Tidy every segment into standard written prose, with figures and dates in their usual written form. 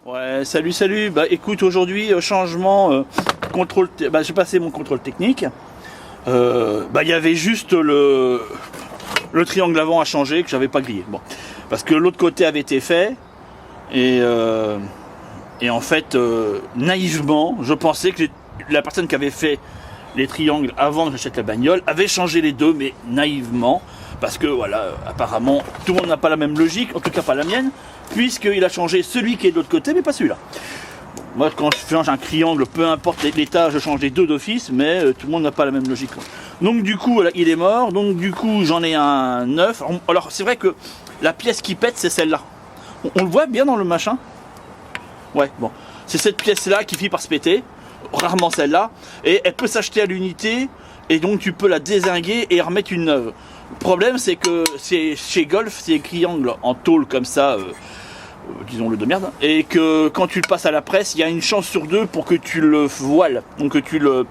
Ouais, salut. Bah écoute, aujourd'hui, changement, j'ai passé mon contrôle technique. Il y avait juste le triangle avant à changer que j'avais pas grillé. Bon, parce que l'autre côté avait été fait et en fait, naïvement, je pensais que la personne qui avait fait les triangles avant que j'achète la bagnole avait changé les deux, mais naïvement, parce que voilà, apparemment, tout le monde n'a pas la même logique, en tout cas pas la mienne, puisqu'il a changé celui qui est de l'autre côté, mais pas celui-là. Moi, quand je change un triangle, peu importe l'état, je change les deux d'office, mais tout le monde n'a pas la même logique. Donc du coup, il est mort, donc du coup, j'en ai un neuf. Alors, c'est vrai que la pièce qui pète, c'est celle-là. On le voit bien dans le machin. Ouais, bon. C'est cette pièce-là qui finit par se péter, rarement celle-là, et elle peut s'acheter à l'unité, et donc tu peux la dézinguer et remettre une neuve. Le problème, c'est que chez Golf, c'est triangle en tôle comme ça, disons-le de merde, et que quand tu le passes à la presse, il y a une chance sur deux pour que tu le voiles, donc que tu le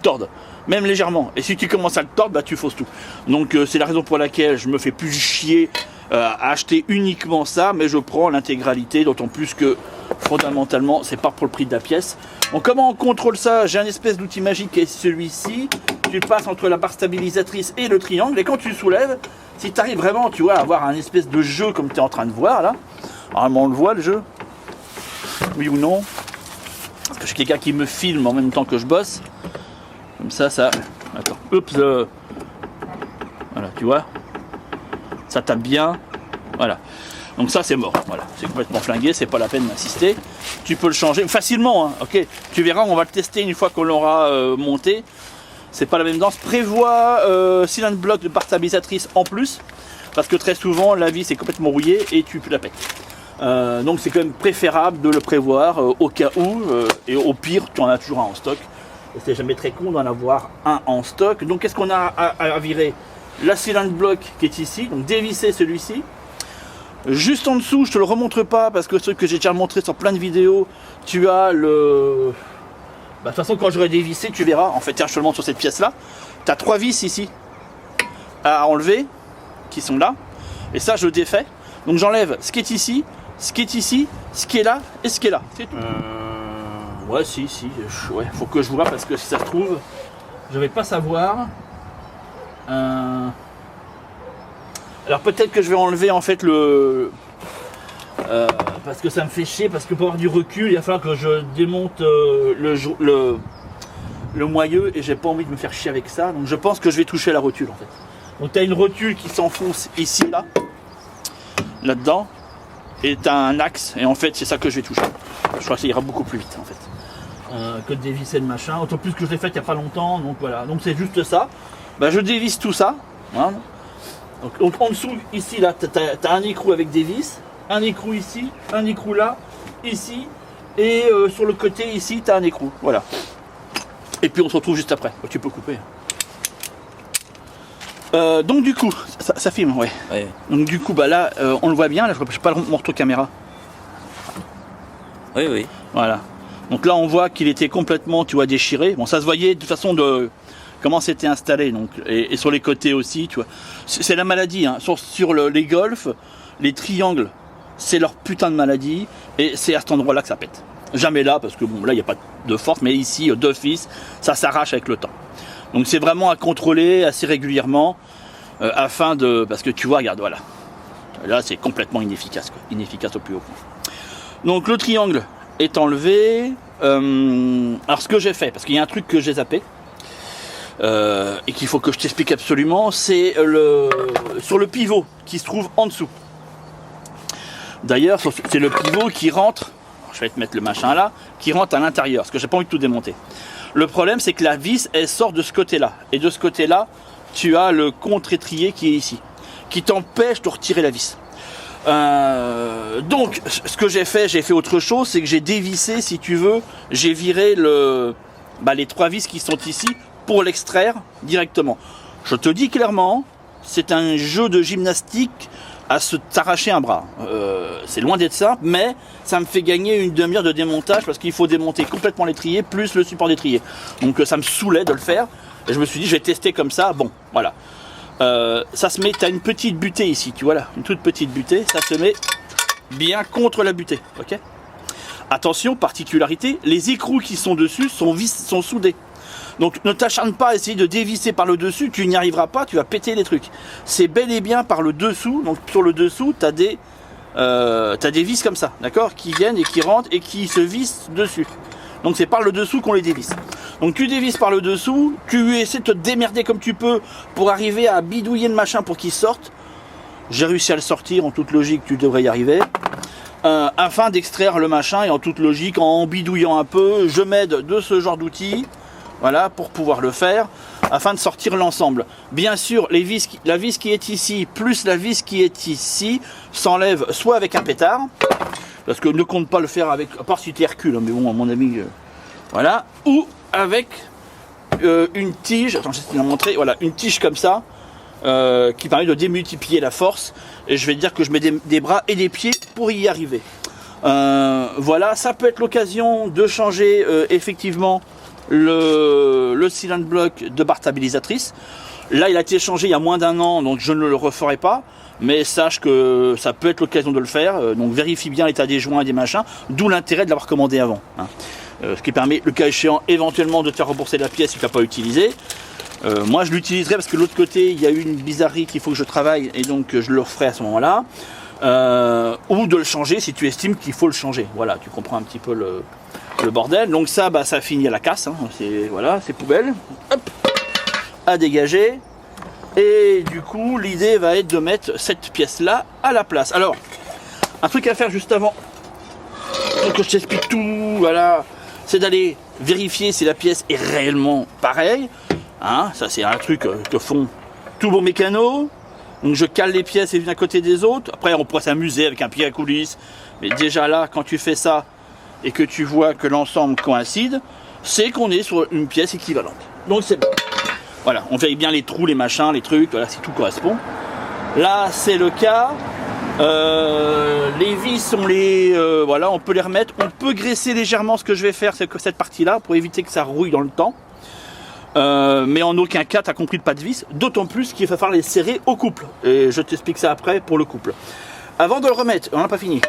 tordes, même légèrement. Et si tu commences à le tordre, bah tu fausses tout. Donc c'est la raison pour laquelle je me fais plus chier à acheter uniquement ça, mais je prends l'intégralité, d'autant plus que fondamentalement c'est pas pour le prix de la pièce. Donc comment on contrôle ça? J'ai un espèce d'outil magique qui est celui-ci. Tu passes entre la barre stabilisatrice et le triangle, et quand tu le soulèves, si tu arrives vraiment, tu vois, à avoir un espèce de jeu comme tu es en train de voir là. Normalement on le voit le jeu, oui ou non? Parce que j'ai quelqu'un qui me filme en même temps que je bosse. Comme ça, d'accord. Oups, voilà, tu vois, ça tape bien, voilà. Donc ça c'est mort, voilà, c'est complètement flingué, c'est pas la peine d'insister. Tu peux le changer facilement, hein, ok. Tu verras, on va le tester une fois qu'on l'aura monté. C'est pas la même danse. Prévois cylindre bloc de barre stabilisatrice en plus, parce que très souvent la vis est complètement rouillée et tu la pètes. Donc c'est quand même préférable de le prévoir au cas où, et au pire tu en as toujours un en stock. Et c'est jamais très con d'en avoir un en stock. Donc qu'est-ce qu'on a à virer? La cylindre bloc qui est ici, donc dévisser celui-ci. Juste en dessous, je te le remontre pas parce que ce que j'ai déjà montré sur plein de vidéos, tu as le... de toute façon quand j'aurai dévissé, tu verras, en fait tiens je te le montre sur cette pièce là, tu as 3 vis ici à enlever, qui sont là, et ça je le défais, donc j'enlève ce qui est ici, ce qui est ici, ce qui est là, et ce qui est là, c'est tout. Ouais ouais, faut que je vois parce que si ça se trouve, je vais pas savoir. Alors peut-être que je vais enlever en fait parce que ça me fait chier, parce que pour avoir du recul, il va falloir que je démonte le moyeu et j'ai pas envie de me faire chier avec ça. Donc je pense que je vais toucher la rotule en fait. Donc tu as une rotule qui s'enfonce ici, là-dedans, et tu as un axe, et en fait c'est ça que je vais toucher. Je crois que ça ira beaucoup plus vite en fait. Que de dévisser le machin, autant plus que je l'ai fait il n'y a pas longtemps, donc voilà, donc c'est juste ça. Bah, je dévisse tout ça, voilà. Donc en dessous, ici, là, t'as un écrou avec des vis, un écrou ici, un écrou là, ici, et sur le côté ici, t'as un écrou, voilà. Et puis on se retrouve juste après, tu peux couper. Donc du coup, ça filme, ouais. Donc du coup, bah là, on le voit bien, là, je ne pas mon retour caméra. Oui. Voilà. Donc là, on voit qu'il était complètement, tu vois, déchiré. Bon, ça se voyait de toute façon de comment c'était installé, donc, et sur les côtés aussi, tu vois. C'est la maladie, hein. Sur les golfs, les triangles, c'est leur putain de maladie, et c'est à cet endroit-là que ça pète. Jamais là, parce que bon, là, il n'y a pas de force, mais ici, d'office, ça s'arrache avec le temps. Donc c'est vraiment à contrôler assez régulièrement, parce que tu vois, regarde, voilà. Là, c'est complètement inefficace, quoi. Inefficace au plus haut point. Donc le triangle est enlevé. Alors ce que j'ai fait, parce qu'il y a un truc que j'ai zappé, et qu'il faut que je t'explique absolument, c'est sur le pivot qui se trouve en dessous. D'ailleurs, c'est le pivot qui rentre, je vais te mettre le machin là, qui rentre à l'intérieur, parce que j'ai pas envie de tout démonter. Le problème, c'est que la vis, elle sort de ce côté-là, et de ce côté-là, tu as le contre-étrier qui est ici, qui t'empêche de retirer la vis. Donc ce que j'ai fait autre chose, c'est que j'ai dévissé, si tu veux, j'ai viré les 3 vis qui sont ici pour l'extraire directement. Je te dis clairement, c'est un jeu de gymnastique à se t'arracher un bras. C'est loin d'être simple, mais ça me fait gagner une demi-heure de démontage parce qu'il faut démonter complètement l'étrier plus le support d'étrier. Donc ça me saoulait de le faire et je me suis dit je vais tester comme ça. Bon, voilà. Ça se met, tu as une petite butée ici, tu vois là, une toute petite butée, ça se met bien contre la butée, ok. Attention, particularité, les écrous qui sont dessus sont soudés. Donc ne t'acharne pas à essayer de dévisser par le dessus, tu n'y arriveras pas, tu vas péter les trucs. C'est bel et bien par le dessous, donc sur le dessous, tu as des vis comme ça, d'accord, qui viennent et qui rentrent et qui se vissent dessus. Donc c'est par le dessous qu'on les dévisse. Donc tu dévisses par le dessous, tu essaies de te démerder comme tu peux pour arriver à bidouiller le machin pour qu'il sorte. J'ai réussi à le sortir, en toute logique tu devrais y arriver. Afin d'extraire le machin et en toute logique, en bidouillant un peu, je m'aide de ce genre d'outils. Voilà, pour pouvoir le faire, afin de sortir l'ensemble. Bien sûr, la vis qui est ici, plus la vis qui est ici, s'enlève soit avec un pétard, parce que ne compte pas le faire avec, à part si tu es Hercule, mais bon, à mon avis, voilà, ou avec une tige, attends, j'essaie de la montrer, voilà, une tige comme ça, qui permet de démultiplier la force, et je vais te dire que je mets des bras et des pieds pour y arriver. Voilà, ça peut être l'occasion de changer, effectivement, le cylindre bloc de barre stabilisatrice. Là il a été changé il y a moins d'1 an, donc je ne le referai pas, mais sache que ça peut être l'occasion de le faire, donc vérifie bien l'état des joints et des machins, d'où l'intérêt de l'avoir commandé avant, hein. Ce qui permet, le cas échéant, éventuellement de te faire rembourser la pièce si tu n'as pas utilisé. Moi je l'utiliserai parce que de l'autre côté il y a eu une bizarrerie qu'il faut que je travaille, et donc je le referai à ce moment là, ou de le changer si tu estimes qu'il faut le changer. Voilà, tu comprends un petit peu le bordel. Donc ça, bah, ça finit à la casse, hein. Voilà, c'est poubelle, hop, à dégager. Et du coup l'idée va être de mettre cette pièce là à la place. Alors un truc à faire juste avant que je t'explique tout, voilà, c'est d'aller vérifier si la pièce est réellement pareille, hein. Ça c'est un truc que font tous vos mécanos. Donc je cale les pièces les unes à côté des autres. Après on pourrait s'amuser avec un pied à coulisses, mais déjà là quand tu fais ça et que tu vois que l'ensemble coïncide, c'est qu'on est sur une pièce équivalente. Donc c'est bon. Voilà, on vérifie bien les trous, les machins, les trucs, voilà, si tout correspond. Là c'est le cas. Les vis, voilà, on peut les remettre. On peut graisser légèrement. Ce que je vais faire, c'est que cette partie-là, pour éviter que ça rouille dans le temps. Mais en aucun cas, tu as compris, de pas de vis. D'autant plus qu'il va falloir les serrer au couple. Et je t'explique ça après pour le couple. Avant de le remettre, on n'a pas fini.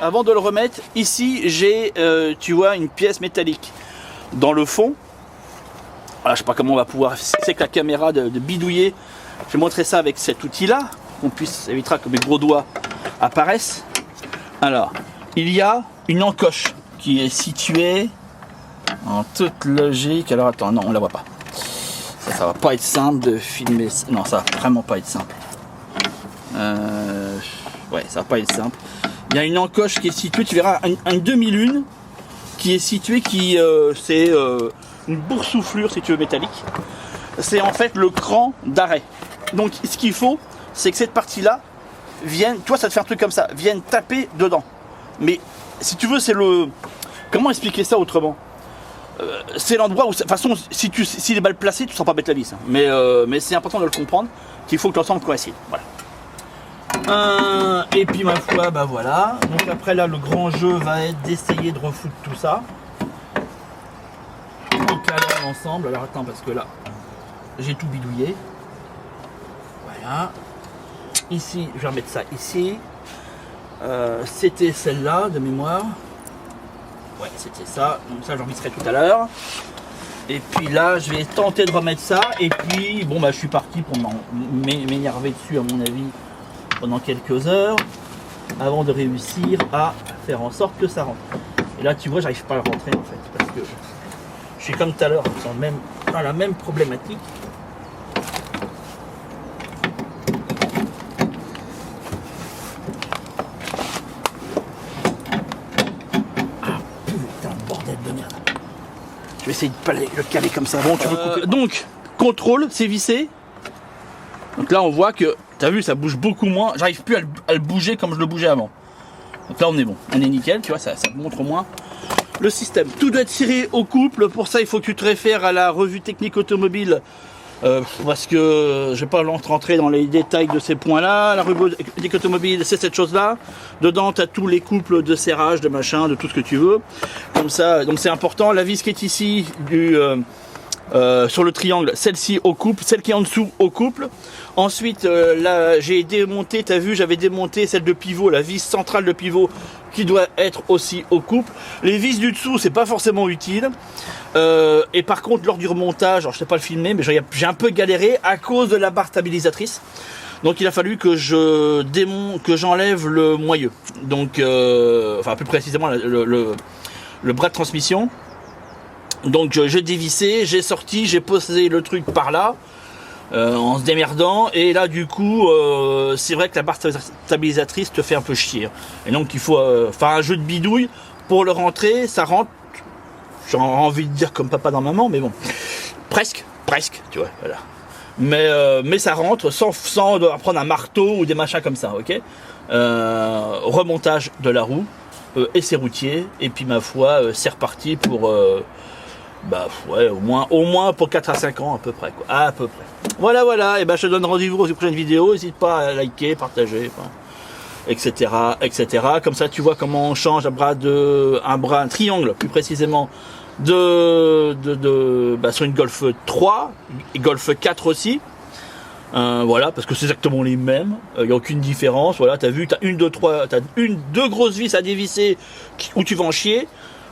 Avant de le remettre, ici j'ai, tu vois, une pièce métallique dans le fond. Voilà, je sais pas comment on va pouvoir, c'est que la caméra de bidouiller. Je vais montrer ça avec cet outil-là, qu'on puisse, évitera que mes gros doigts apparaissent. Alors, il y a une encoche qui est située en toute logique. Alors attends, non, on la voit pas. Ça va pas être simple de filmer. Non, ça va vraiment pas être simple. Ouais, ça va pas être simple. Il y a une encoche qui est située, tu verras, un demi-lune qui est située, c'est une boursouflure, si tu veux, métallique. C'est en fait le cran d'arrêt. Donc ce qu'il faut, c'est que cette partie-là vienne, toi ça te fait un truc comme ça, vienne taper dedans. Mais si tu veux, c'est le... Comment expliquer ça autrement ? C'est l'endroit où, de toute façon, si les balles placées, tu ne sens pas mettre la vis. Hein. Mais c'est important de le comprendre, qu'il faut que l'ensemble coïncide. Voilà. Et puis ma foi, bah voilà. Donc après là, le grand jeu va être d'essayer de refoutre tout ça. En calant l'ensemble. Alors attends, parce que là, j'ai tout bidouillé. Voilà. Ici, je vais remettre ça ici. C'était celle-là de mémoire. Ouais, c'était ça. Donc ça, j'en remettrai tout à l'heure. Et puis là, je vais tenter de remettre ça. Et puis, bon, bah, je suis parti pour m'énerver dessus, à mon avis, pendant quelques heures, avant de réussir à faire en sorte que ça rentre. Et là, tu vois, j'arrive pas à le rentrer, en fait, parce que je suis comme tout à l'heure, dans la même problématique. Je vais essayer de le caler comme ça. Bon, tu veux couper. Donc, contrôle, c'est vissé. Donc là, on voit que, tu as vu, ça bouge beaucoup moins. J'arrive plus à le bouger comme je le bougeais avant. Donc là, on est bon. On est nickel, tu vois, ça montre au moins le système. Tout doit être tiré au couple. Pour ça, il faut que tu te réfères à la revue technique automobile. Parce que je ne vais pas rentrer dans les détails de ces points-là. La revue technique automobile, c'est cette chose-là. Dedans, tu as tous les couples de serrage, de machin, de tout ce que tu veux. Comme ça, donc c'est important. La vis qui est ici sur le triangle, celle-ci au couple, celle qui est en dessous au couple. Ensuite, là, j'ai démonté, tu as vu, j'avais démonté celle de pivot, la vis centrale de pivot qui doit être aussi au couple. Les vis du dessous, c'est pas forcément utile. Et par contre, lors du remontage, alors je sais pas le filmer, mais j'ai un peu galéré à cause de la barre stabilisatrice. Donc il a fallu que j'enlève le moyeu. Donc, enfin plus précisément le bras de transmission. Donc j'ai dévissé, j'ai sorti, j'ai posé le truc par là. En se démerdant, et là du coup c'est vrai que la barre stabilisatrice te fait un peu chier, et donc il faut faire un jeu de bidouille pour le rentrer. Ça rentre, j'ai envie de dire comme papa dans maman, mais bon, presque, tu vois, voilà. Mais ça rentre sans devoir prendre un marteau ou des machins comme ça, ok. Remontage de la roue et ses routiers, et puis ma foi c'est reparti pour bah ouais, au moins pour 4 à 5 ans à peu près, quoi. À peu près. Voilà, et ben je te donne rendez-vous aux prochaines vidéos. N'hésite pas à liker, partager, etc. Comme ça tu vois comment on change un triangle plus précisément sur une Golf 3 et Golf 4 aussi. Voilà, parce que c'est exactement les mêmes, il n'y a aucune différence. Voilà, tu as vu, tu as deux grosses vis à dévisser où tu vas en chier.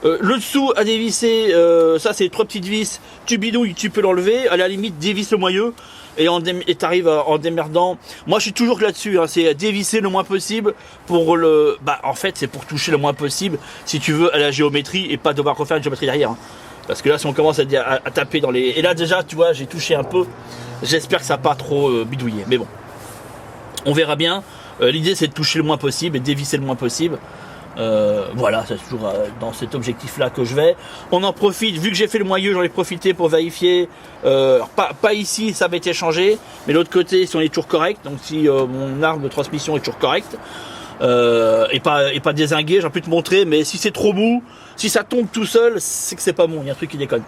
Le dessous à dévisser, ça c'est 3 petites vis, tu bidouilles, tu peux l'enlever, à la limite dévisse le moyeu et t'arrives en démerdant. Moi je suis toujours là-dessus, hein, c'est dévisser le moins possible pour en fait c'est pour toucher le moins possible si tu veux à la géométrie et pas devoir refaire une géométrie derrière. Hein. Parce que là si on commence à taper dans les... Et là déjà tu vois j'ai touché un peu, j'espère que ça n'a pas trop bidouillé, mais bon. On verra bien, l'idée c'est de toucher le moins possible et de dévisser le moins possible. Voilà, c'est toujours dans cet objectif là que je vais. On en profite, vu que j'ai fait le moyeu, j'en ai profité pour vérifier, pas ici ça avait été changé, mais l'autre côté si on est toujours correct, donc si mon arbre de transmission est toujours correct et pas dézingué, j'ai pu te montrer, mais si c'est trop mou, si ça tombe tout seul, c'est que c'est pas bon, il y a un truc qui déconne.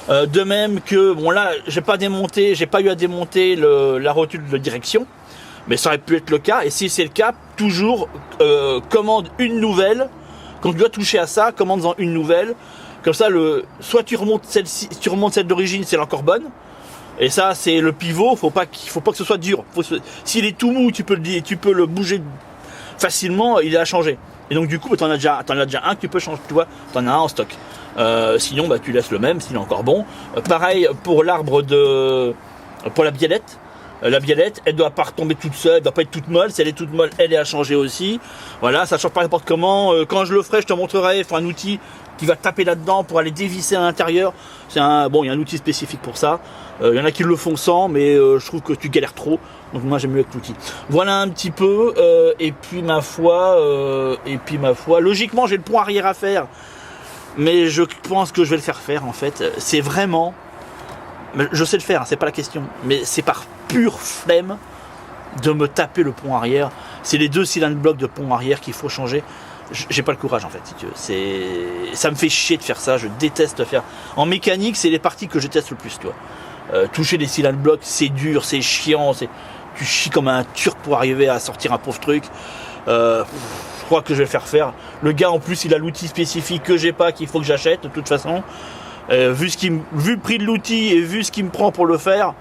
De même que, bon là j'ai pas eu à démonter la rotule de direction, mais ça aurait pu être le cas, et si c'est le cas, toujours commande une nouvelle. Quand tu dois toucher à ça, commande-en une nouvelle. Comme ça, soit tu remontes celle-ci, si tu remontes celle d'origine, c'est encore bonne. Et ça, c'est le pivot. Faut pas que ce soit dur. S'il est tout mou, tu peux le bouger facilement. Il est à changer. Et donc du coup, t'en as déjà un que tu peux changer. Tu vois, t'en as un en stock. Sinon, bah tu laisses le même s'il est encore bon. Pareil pour l'arbre pour la biellette. La biellette, elle doit pas retomber toute seule, elle doit pas être toute molle. Si elle est toute molle, elle est à changer aussi. Voilà, ça change pas n'importe comment. Quand je le ferai, je te montrerai. Il faut un outil qui va taper là-dedans pour aller dévisser à l'intérieur. Il y a un outil spécifique pour ça. Il y en a qui le font sans, mais je trouve que tu galères trop. Donc moi j'aime mieux avec l'outil. Voilà un petit peu. Et puis ma foi, logiquement j'ai le pont arrière à faire, mais je pense que je vais le faire en fait. C'est vraiment, je sais le faire, hein, c'est pas la question, mais c'est par pure flemme de me taper le pont arrière. C'est les 2 cylindres blocs de pont arrière qu'il faut changer. J'ai pas le courage en fait, si tu veux. Ça me fait chier de faire ça, je déteste faire. En mécanique, c'est les parties que je déteste le plus, tu vois. Toucher les cylindres blocs, c'est dur, c'est chiant, tu chies comme un turc pour arriver à sortir un pauvre truc. Je crois que je vais le faire. Le gars en plus, il a l'outil spécifique que j'ai pas, qu'il faut que j'achète de toute façon. Vu le prix de l'outil et vu ce qu'il me prend pour le faire,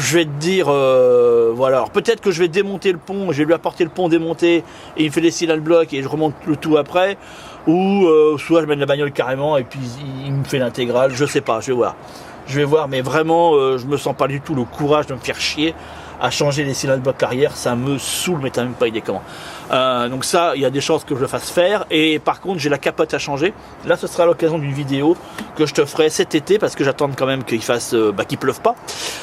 je vais te dire, voilà. Alors peut-être que je vais démonter le pont, je vais lui apporter le pont démonté et il fait les cylindres blocs et je remonte le tout après, ou soit je mène la bagnole carrément et puis il me fait l'intégrale. Je sais pas, je vais voir, mais vraiment je me sens pas du tout le courage de me faire chier à changer les cylindres blocs arrière, ça me saoule, mais t'as même pas idée comment. Donc ça, il y a des chances que je le fasse faire. Et par contre, j'ai la capote à changer. Là, ce sera l'occasion d'une vidéo que je te ferai cet été, parce que j'attends quand même qu'il fasse, qu'il pleuve pas.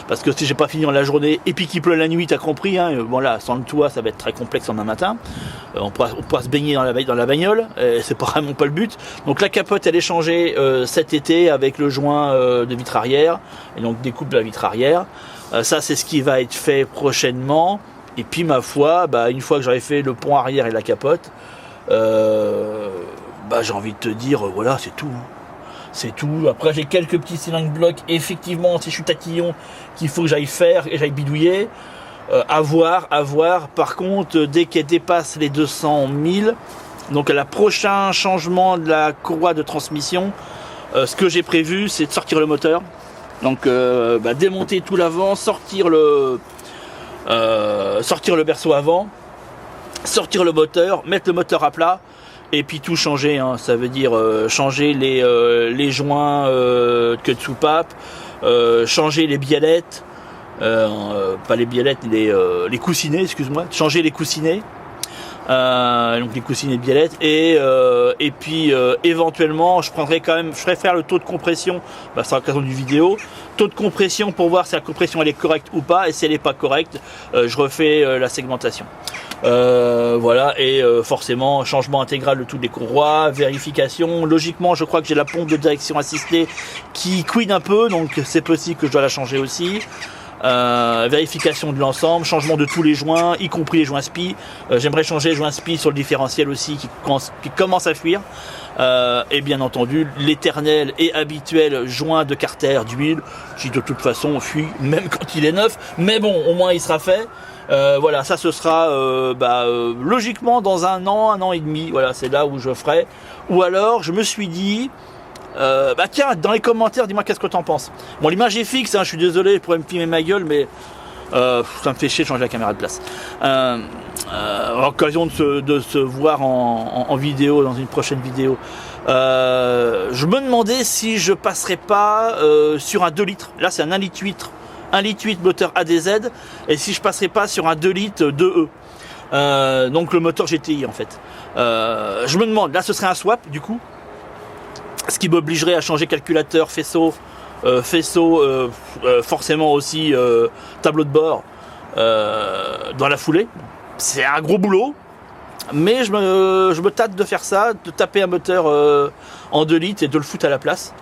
Parce que si j'ai pas fini en la journée et puis qu'il pleut la nuit, t'as compris. Hein, bon là, sans le toit, ça va être très complexe en un matin. On pourra se baigner dans la bagnole. C'est pas vraiment pas le but. Donc la capote, elle est changée cet été avec le joint de vitre arrière et donc découpe de la vitre arrière. Ça, c'est ce qui va être fait prochainement. Et puis ma foi, une fois que j'aurai fait le pont arrière et la capote, j'ai envie de te dire, voilà, c'est tout. C'est tout. Après, j'ai quelques petits cylindres blocs, effectivement, si je suis tatillon, qu'il faut que j'aille faire et j'aille bidouiller. À voir. Par contre, dès qu'elle dépasse les 200 000, donc à la prochain changement de la courroie de transmission, Ce que j'ai prévu, c'est de sortir le moteur. Donc démonter tout l'avant, sortir le berceau avant, sortir le moteur, mettre le moteur à plat et puis tout changer, hein. Ça veut dire changer les joints queue de soupape, changer les biellettes, pas les biellettes, les coussinets, excuse-moi, changer les coussinets. Donc les coussinets de biellettes et puis éventuellement je ferai faire le taux de compression, c'est à l'occasion du vidéo, taux de compression pour voir si la compression elle est correcte ou pas, et si elle n'est pas correcte je refais la segmentation. Voilà, et forcément changement intégral de toutes les courroies, vérification. Logiquement je crois que j'ai la pompe de direction assistée qui couine un peu, donc c'est possible que je dois la changer aussi. Vérification de l'ensemble, changement de tous les joints, y compris les joints SPI. J'aimerais changer les joints SPI sur le différentiel aussi qui commence à fuir. Et bien entendu l'éternel et habituel joint de carter d'huile qui de toute façon fuit même quand il est neuf, mais bon au moins il sera fait. Voilà, ça ce sera logiquement dans un an et demi. Voilà, c'est là où je ferai. Ou alors je me suis dit tiens, dans les commentaires, dis-moi qu'est-ce que t'en penses. Bon, l'image est fixe, hein, je suis désolé, je pourrais me filmer ma gueule, mais ça me fait chier de changer la caméra de place. Occasion de se voir en vidéo, dans une prochaine vidéo. Je me demandais si je passerais pas sur un 2 litres. Là, c'est un 1,8 litre. 1,8 litre moteur ADZ. Et si je passerais pas sur un 2 litres 2E. Donc le moteur GTI en fait. Je me demande, là ce serait un swap du coup. Ce qui m'obligerait à changer calculateur, faisceau, forcément aussi tableau de bord dans la foulée. C'est un gros boulot, mais je me tâte de faire ça, de taper un moteur en 2 litres et de le foutre à la place.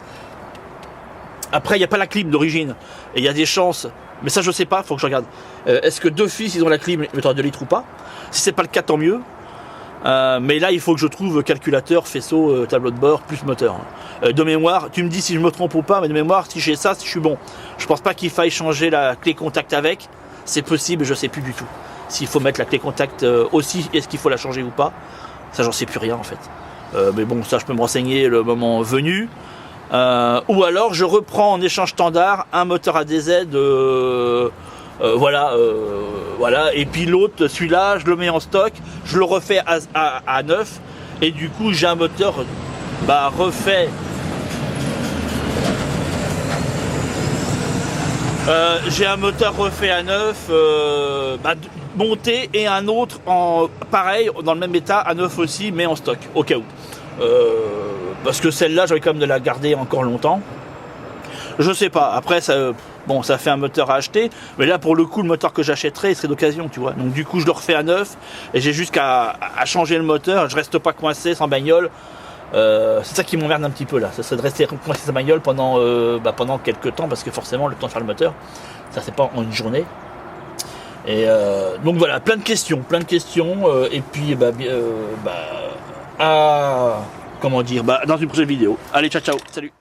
Après, il n'y a pas la clim d'origine, et il y a des chances, mais ça je sais pas, il faut que je regarde. Est-ce que d'office ils ont la clim, moteur 2 litres ou pas? Si c'est pas le cas, tant mieux. Mais là il faut que je trouve calculateur, faisceau, tableau de bord plus moteur. De mémoire, tu me dis si je me trompe ou pas, mais de mémoire si j'ai ça, si je suis bon. Je pense pas qu'il faille changer la clé contact avec. C'est possible, je sais plus du tout. S'il faut mettre la clé contact aussi, est-ce qu'il faut la changer ou pas? Ça j'en sais plus rien en fait. Mais bon, ça je peux me renseigner le moment venu. Ou alors je reprends en échange standard un moteur ADZ. Voilà, et puis l'autre, celui-là, je le mets en stock, je le refais à neuf, et du coup j'ai un moteur refait. J'ai un moteur refait à neuf, monté, et un autre pareil, dans le même état, à neuf aussi, mais en stock, au cas où. Parce que celle-là, j'avais quand même de la garder encore longtemps. Je sais pas, après ça fait un moteur à acheter, mais là pour le coup le moteur que j'achèterais il serait d'occasion, tu vois. Donc du coup je le refais à neuf et j'ai juste qu'à changer le moteur, je reste pas coincé sans bagnole. C'est ça qui m'emmerde un petit peu là, ça serait de rester coincé sans bagnole pendant quelques temps, parce que forcément le temps de faire le moteur, ça c'est pas en une journée. Et donc voilà, plein de questions, et puis comment dire, dans une prochaine vidéo. Allez, ciao, salut.